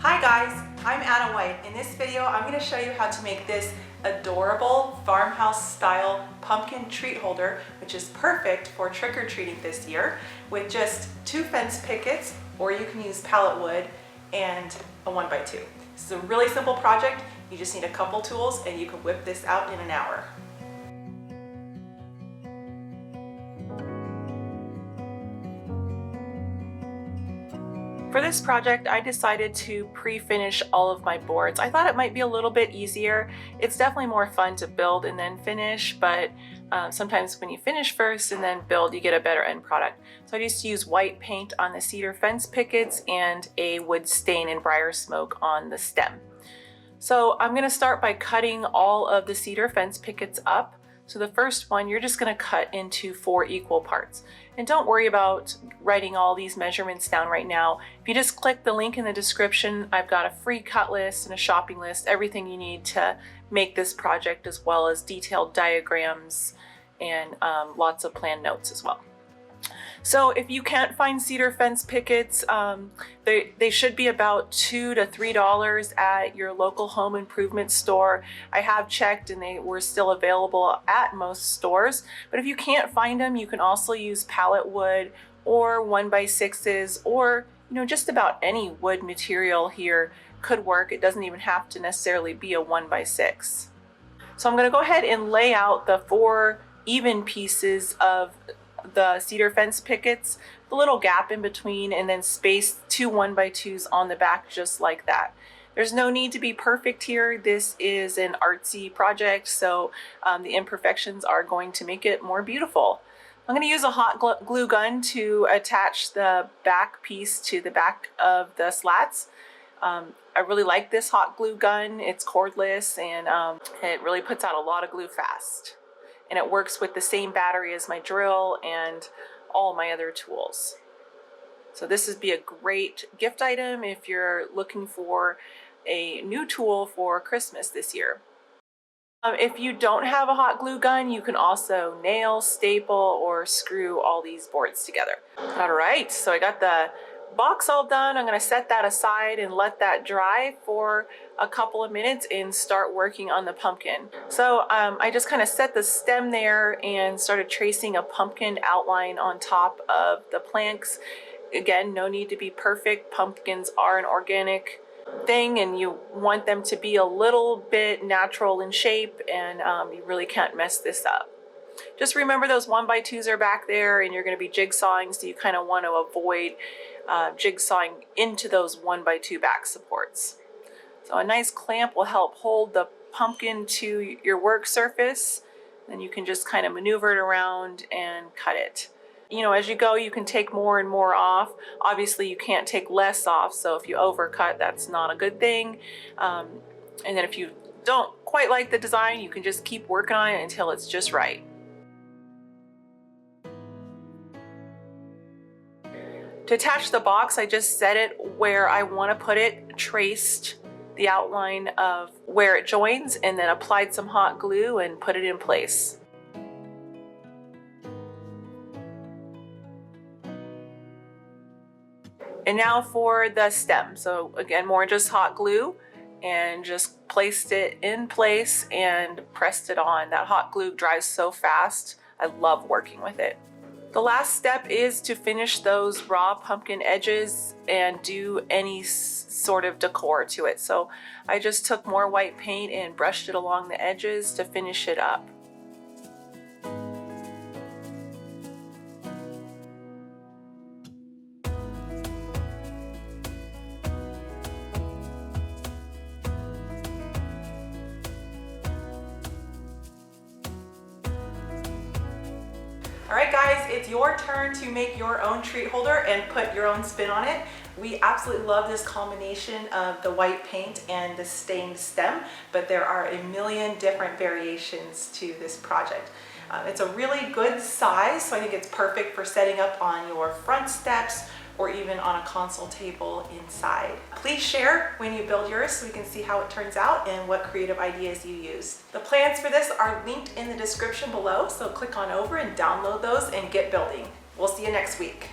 Hi guys, I'm Anna White. In this video, I'm going to show you how to make this adorable farmhouse style pumpkin treat holder, which is perfect for trick-or-treating this year with just 2 fence pickets, or you can use pallet wood and a 1x2. This is a really simple project. You just need a couple tools and you can whip this out in an hour. For this project, I decided to pre-finish all of my boards. I thought it might be a little bit easier. It's definitely more fun to build and then finish, but sometimes when you finish first and then build, you get a better end product. So I just used white paint on the cedar fence pickets and a wood stain and briar smoke on the stem. So I'm going to start by cutting all of the cedar fence pickets up. So the first one, you're just going to cut into 4 equal parts. And don't worry about writing all these measurements down right now. If you just click the link in the description, I've got a free cut list and a shopping list, everything you need to make this project, as well as detailed diagrams and lots of plan notes as well. So if you can't find cedar fence pickets, they should be about $2 to $3 at your local home improvement store. I have checked and they were still available at most stores. But if you can't find them, you can also use pallet wood or 1x6s, or just about any wood material here could work. It doesn't even have to necessarily be a 1x6. So I'm going to go ahead and lay out the 4 even pieces of the cedar fence pickets, the little gap in between, and then space 2 1x2s on the back just like that. There's no need to be perfect here. This is an artsy project, so the imperfections are going to make it more beautiful. I'm going to use a hot glue gun to attach the back piece to the back of the slats. I really like this hot glue gun. It's cordless and it really puts out a lot of glue fast. And it works with the same battery as my drill and all my other tools. So this would be a great gift item if you're looking for a new tool for Christmas this year. If you don't have a hot glue gun, you can also nail, staple, or screw all these boards together. All right, so I got the box all done. I'm going to set that aside and let that dry for a couple of minutes and start working on the pumpkin. So I just kind of set the stem there and started tracing a pumpkin outline on top of the planks. Again, no need to be perfect. Pumpkins are an organic thing and you want them to be a little bit natural in shape, and you really can't mess this up. Just remember those 1x2s are back there and you're going to be jigsawing, so you kind of want to avoid jigsawing into those 1x2 back supports. So a nice clamp will help hold the pumpkin to your work surface. Then you can just kind of maneuver it around and cut it. As you go, you can take more and more off. Obviously, you can't take less off, so if you overcut, that's not a good thing. And then if you don't quite like the design, you can just keep working on it until it's just right. To attach the box, I just set it where I want to put it, traced the outline of where it joins, and then applied some hot glue and put it in place. And now for the stem. So again, more just hot glue, and just placed it in place and pressed it on. That hot glue dries so fast. I love working with it. The last step is to finish those raw pumpkin edges and do any sort of decor to it. So I just took more white paint and brushed it along the edges to finish it up. Alright guys, it's your turn to make your own treat holder and put your own spin on it. We absolutely love this combination of the white paint and the stained stem, but there are a million different variations to this project. It's a really good size, so I think it's perfect for setting up on your front steps or even on a console table inside. Please share when you build yours so we can see how it turns out and what creative ideas you used. The plans for this are linked in the description below, so click on over and download those and get building. We'll see you next week.